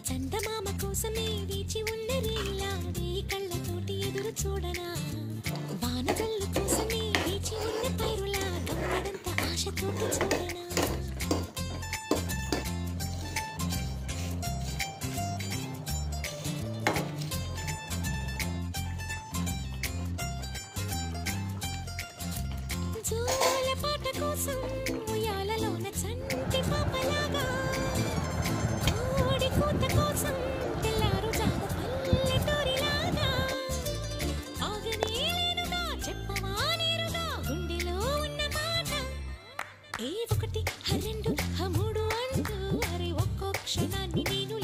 చందమామ కోసమే వేచి ఉన్నరేలాడే కళ్ళతోటి ఎదురు చూడనా వానజల్లు కోసమే వేచి ఉన్న పైరులా గమ్మడంత ఆశతోటి చూడనా జోల పాట కోసం ఉయ్యాలలోన చంటి పాపలాగా కోడి కూత కోసం తెల్లారు జాగ పల్లెటూరిలాగా ఆగనేలేనుగా చెప్పవా నేరుగా గుండెలో ఉన్న మాట ఏ ఒకటి రెండు మూడు అంటూ అరే ఒక్కో క్షణాన్ని నేను